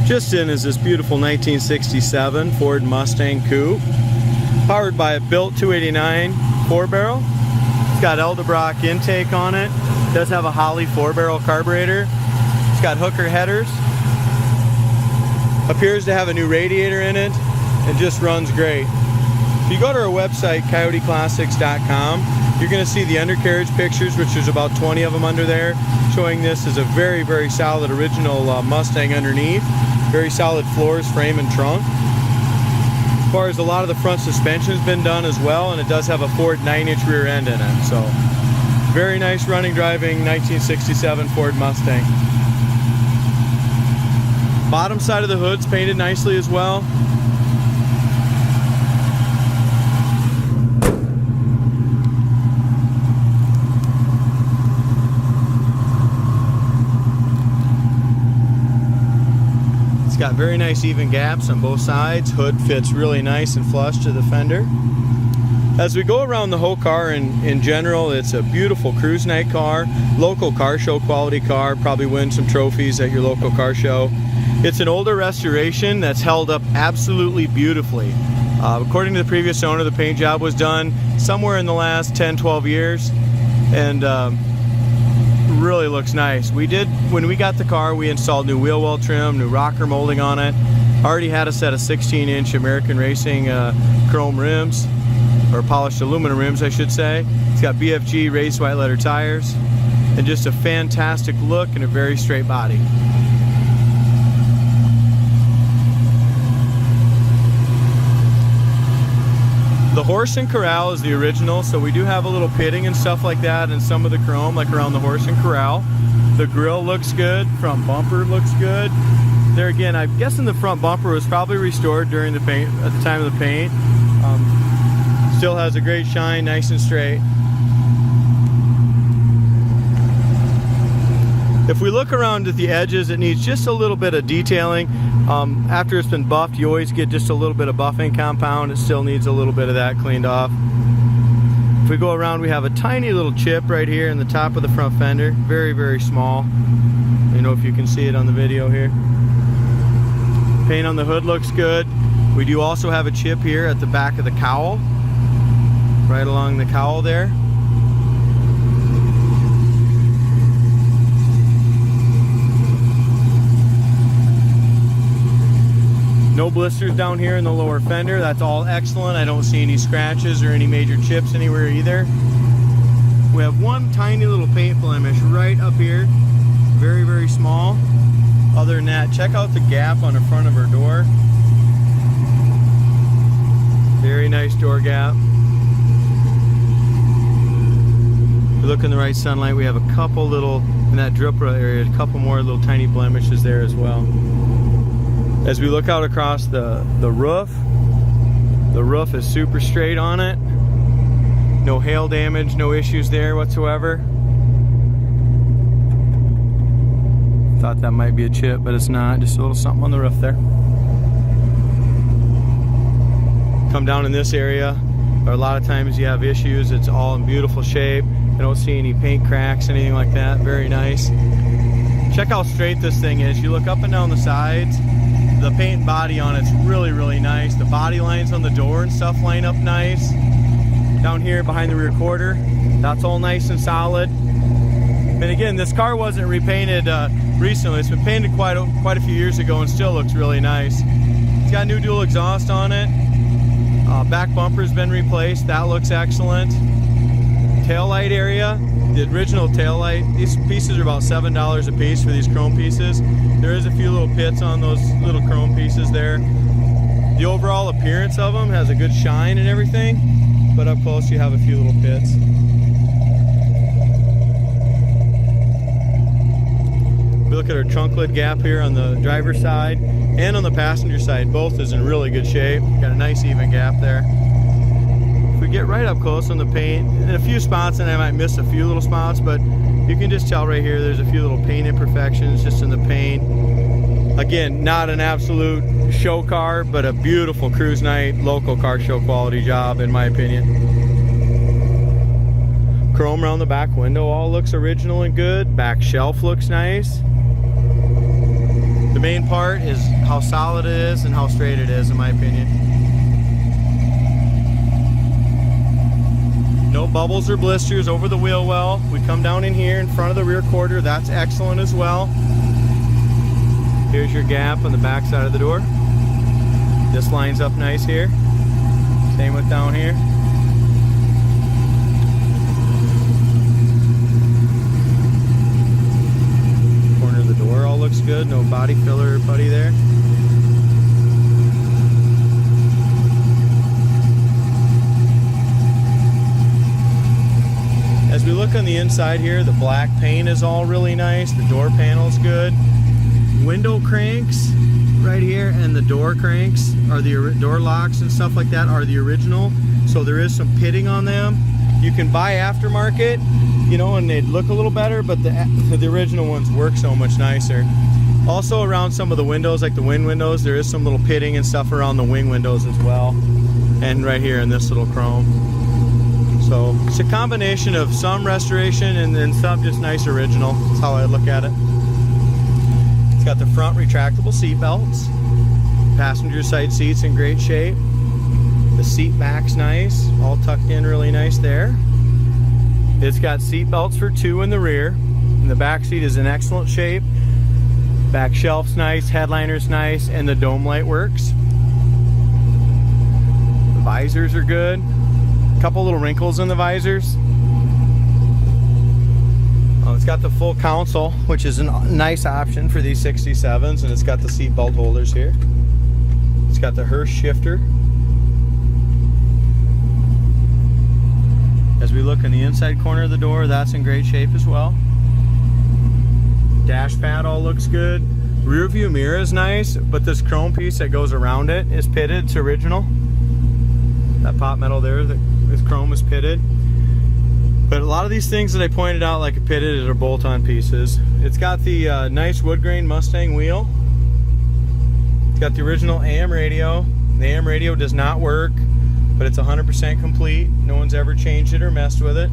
Just in is this beautiful 1967 Ford Mustang Coupe, powered by a built 289 4-barrel. It's got Eldebrock intake on it. It does have a Holley 4-barrel carburetor. It's got hooker headers. Appears to have a new radiator in it. It just runs great. If you go to our website, coyoteclassics.com, you're going to see the undercarriage pictures, which there's about 20 of them under there, showing this as a very, very solid original Mustang underneath. Very solid floors, frame, and trunk. As far as a lot of the front suspension has been done as well, and it does have a Ford 9-inch rear end in it. So, very nice running, driving 1967 Ford Mustang. Bottom side of the hood's painted nicely as well. Got very nice even gaps on both sides. Hood fits really nice and flush to the fender. As we go around the whole car in general, it's a beautiful cruise night car, local car show quality car, probably win some trophies at your local car show. It's an older restoration that's held up absolutely beautifully. According to the previous owner, the paint job was done somewhere in the last 10-12 years, and really looks nice. When we got the car, we installed new wheel well trim, new rocker molding on it. Already had a set of 16-inch American Racing chrome rims, or polished aluminum rims I should say. It's got BFG raised white letter tires, and just a fantastic look and a very straight body. The horse and corral is the original, so we do have a little pitting and stuff like that, and some of the chrome like around the horse and corral. The grill looks good, front bumper looks good. There again, I'm guessing the front bumper was probably restored during the paint, at the time of the paint. Still has a great shine, nice and straight. If we look around at the edges, it needs just a little bit of detailing. After it's been buffed, you always get just a little bit of buffing compound. It still needs a little bit of that cleaned off. If we go around, we have a tiny little chip right here in the top of the front fender. Very, very small. You know if you can see it on the video here. Paint on the hood looks good. We do also have a chip here at the back of the cowl, right along the cowl there. No blisters down here in the lower fender. That's all excellent. I don't see any scratches or any major chips anywhere either. We have one tiny little paint blemish right up here. Very, very small. Other than that, check out the gap on the front of our door. Very nice door gap. If you look in the right sunlight, we have a couple little, in that dripper area, a couple more little tiny blemishes there as well. As we look out across the roof is super straight on it. No hail damage, no issues there whatsoever. Thought that might be a chip, but it's not. Just a little something on the roof there. Come down in this area, or a lot of times you have issues. It's all in beautiful shape. I don't see any paint cracks, anything like that. Very nice. Check how straight this thing is. You look up and down the sides. The paint and body on it's really, really nice. The body lines on the door and stuff line up nice. Down here behind the rear quarter, that's all nice and solid. And again, this car wasn't repainted recently. It's been painted quite a few years ago and still looks really nice. It's got new dual exhaust on it. Back bumper's been replaced. That looks excellent. Taillight area, the original taillight. These pieces are about $7 a piece for these chrome pieces. There is a few little pits on those little chrome pieces there. The overall appearance of them has a good shine and everything, but up close you have a few little pits. We look at our Trunklid Gap here on the driver's side and on the passenger side. Both is in really good shape. Got a nice even gap there. If we get right up close on the paint, in a few spots, and I might miss a few little spots, but you can just tell right here there's a few little paint imperfections just in the paint. Again, not an absolute show car, but a beautiful cruise night, local car show quality job in my opinion. Chrome around the back window all looks original and good. Back shelf looks nice. The The main part is how solid it is and how straight it is, in my opinion. No bubbles or blisters over the wheel well. We come down in here in front of the rear quarter. That's excellent as well. Here's your gap on the back side of the door. This lines up nice here. Same with down here. Corner of the door all looks good. No body filler or putty there. As we look on the inside here, the black paint is all really nice. The door panel's good. Window cranks right here and the door cranks are the door locks and stuff like that are the original. So there is some pitting on them. You can buy aftermarket, you know, and they'd look a little better, but the original ones work so much nicer. Also around some of the windows, like the wing windows, there is some little pitting and stuff around the wing windows as well. And right here in this little chrome. So it's a combination of some restoration and then some just nice original. That's how I look at it. It's got the front retractable seat belts. Passenger side seats in great shape. The seat back's nice, all tucked in really nice there. It's got seat belts for 2 in the rear. And the back seat is in excellent shape. Back shelf's nice, headliner's nice, and the dome light works. The visors are good. Couple little wrinkles in the visors. It's got the full console, which is a nice option for these 67s, and it's got the seat belt holders here. It's got the Hurst shifter. As we look in the inside corner of the door, that's in great shape as well. Dash pad all looks good. Rear view mirror is nice, but this chrome piece that goes around it is pitted. It's original. That pot metal there, this chrome is pitted. But a lot of these things that I pointed out like a pitted are bolt-on pieces. It's got the nice wood grain Mustang wheel. It's got the original AM radio. The AM radio does not work, but it's 100% complete. No one's ever changed it or messed with it.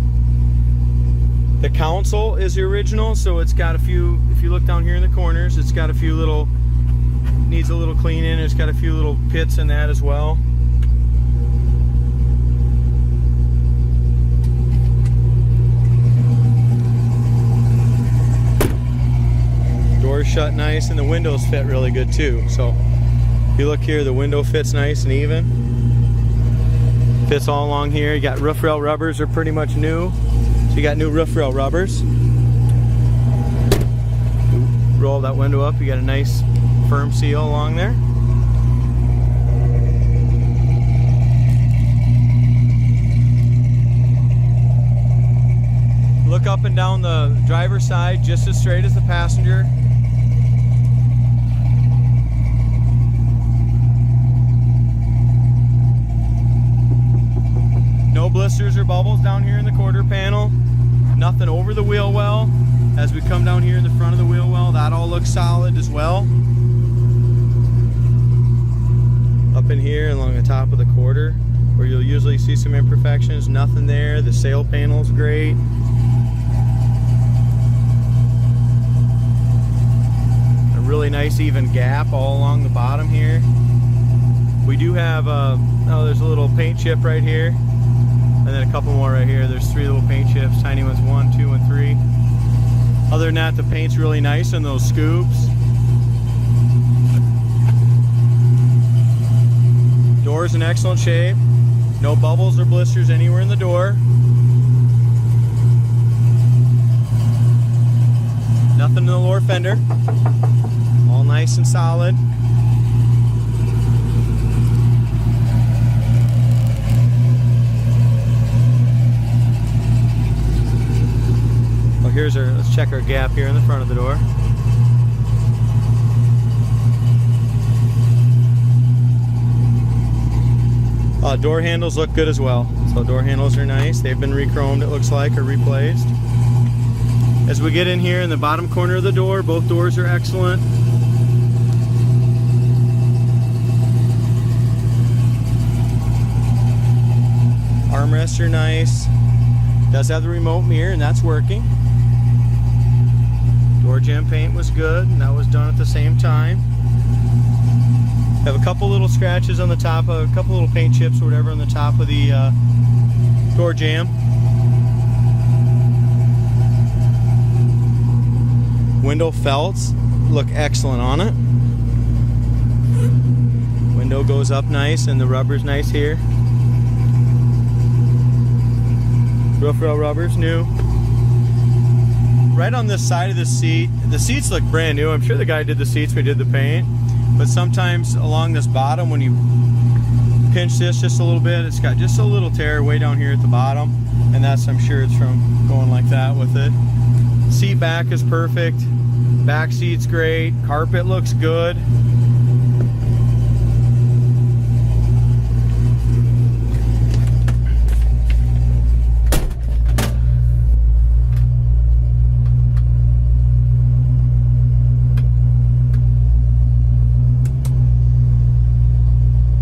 The console is the original, so it's got a few, if you look down here in the corners, it's got a few little, needs a little cleaning. It's got a few little pits in that as well. Doors shut nice, and the windows fit really good too. So if you look here, the window fits nice and even. Fits all along here. You got roof rail rubbers are pretty much new. So you got new roof rail rubbers. Roll that window up, you got a nice firm seal along there. Look up and down the driver's side just as straight as the passenger. No blisters or bubbles down here in the quarter panel. Nothing over the wheel well. As we come down here in the front of the wheel well, that all looks solid as well. Up in here along the top of the quarter, where you'll usually see some imperfections, nothing there. The sail panel's great. A really nice even gap all along the bottom here. We do have, there's a little paint chip right here. And then a couple more right here. There's 3 little paint chips, tiny ones, 1, 2, and 3. Other than that, the paint's really nice in those scoops. Door's in excellent shape. No bubbles or blisters anywhere in the door. Nothing in the lower fender. All nice and solid. Let's check our gap here in the front of the door. Door handles look good as well. So door handles are nice. They've been re-chromed, it looks like, or replaced. As we get in here in the bottom corner of the door, both doors are excellent. Armrests are nice. Does have the remote mirror, and that's working. Door jamb paint was good, and that was done at the the same time. Have a couple little scratches on the top of, a couple little paint chips or whatever on the top of the door jamb. Window felts look excellent on it. Window goes up nice and the rubber's nice here. Roof rail rubber's new. Right on this side of the seat, the seats look brand new. I'm sure the guy did the seats when he did the paint. But sometimes along this bottom, when you pinch this just a little bit, it's got just a little tear way down here at the bottom. And that's, I'm sure it's from going like that with it. Seat back is perfect. Back seat's great. Carpet looks good.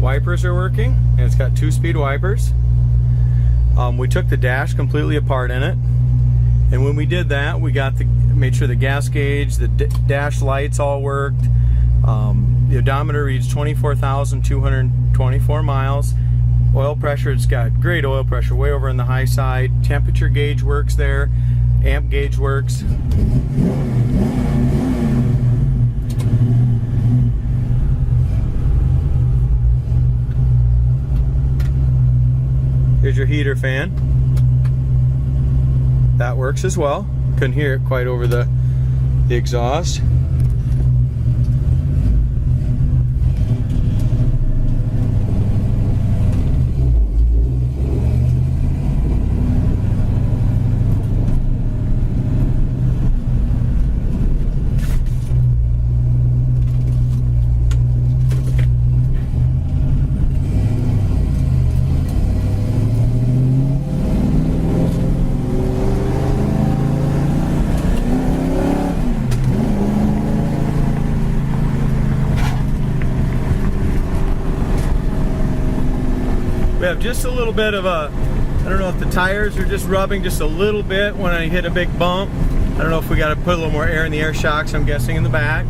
Wipers are working, and it's got 2-speed wipers. We took the dash completely apart in it, and when we did that, we made sure the gas gauge, the dash lights all worked. The odometer reads 24,224 miles. Oil pressure, it's got great oil pressure, way over on the high side. Temperature gauge works there. Amp gauge works. Here's your heater fan. That works as well. Couldn't hear it quite over the exhaust. We have just a little bit of a, I don't know if the tires are just rubbing just a little bit when I hit a big bump. I don't know if we got to put a little more air in the air shocks, I'm guessing in the back.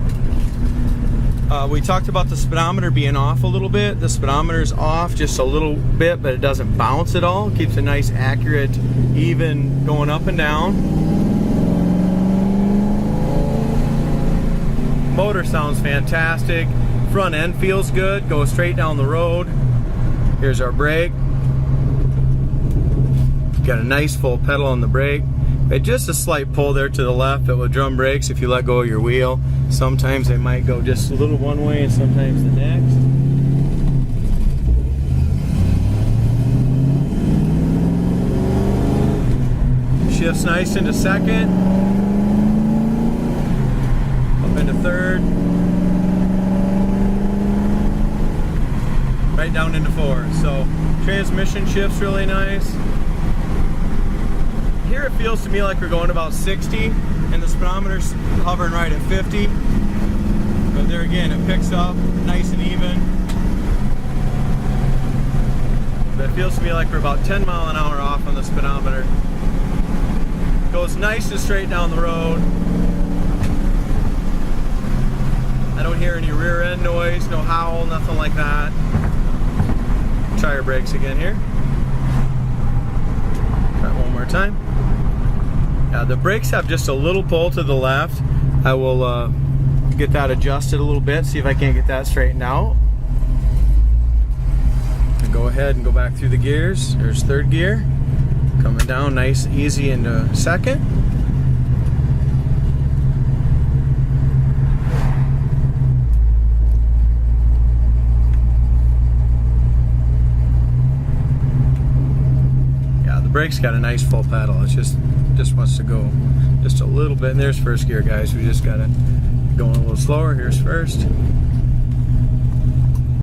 We talked about the speedometer being off a little bit. The speedometer is off just a little bit, but it doesn't bounce at all. It keeps a nice, accurate, even going up and down. Motor sounds fantastic. Front end feels good. Goes straight down the road. Here's our brake. Got a nice full pedal on the brake. Just a slight pull there to the left, but with drum brakes, if you let go of your wheel, sometimes they might go just a little one way and sometimes the next. Shifts nice into second, up into third, right down into fourth. So transmission shifts really nice. Here it feels to me like we're going about 60 and the speedometer's hovering right at 50. But there again, it picks up nice and even. But it feels to me like we're about 10 miles an hour off on the speedometer. Goes nice and straight down the road. I don't hear any rear end noise, no howl, nothing like that. Try our brakes again here. Try it one more time. The brakes have just a little pull to the left. I will get that adjusted a little bit, see if I can't get that straightened out. And go ahead and go back through the gears. There's third gear. Coming down nice, easy into second. Yeah, the brake's got a nice full pedal. It's just wants to go just a little bit. And there's first gear, guys. We just got to go a little slower. Here's first.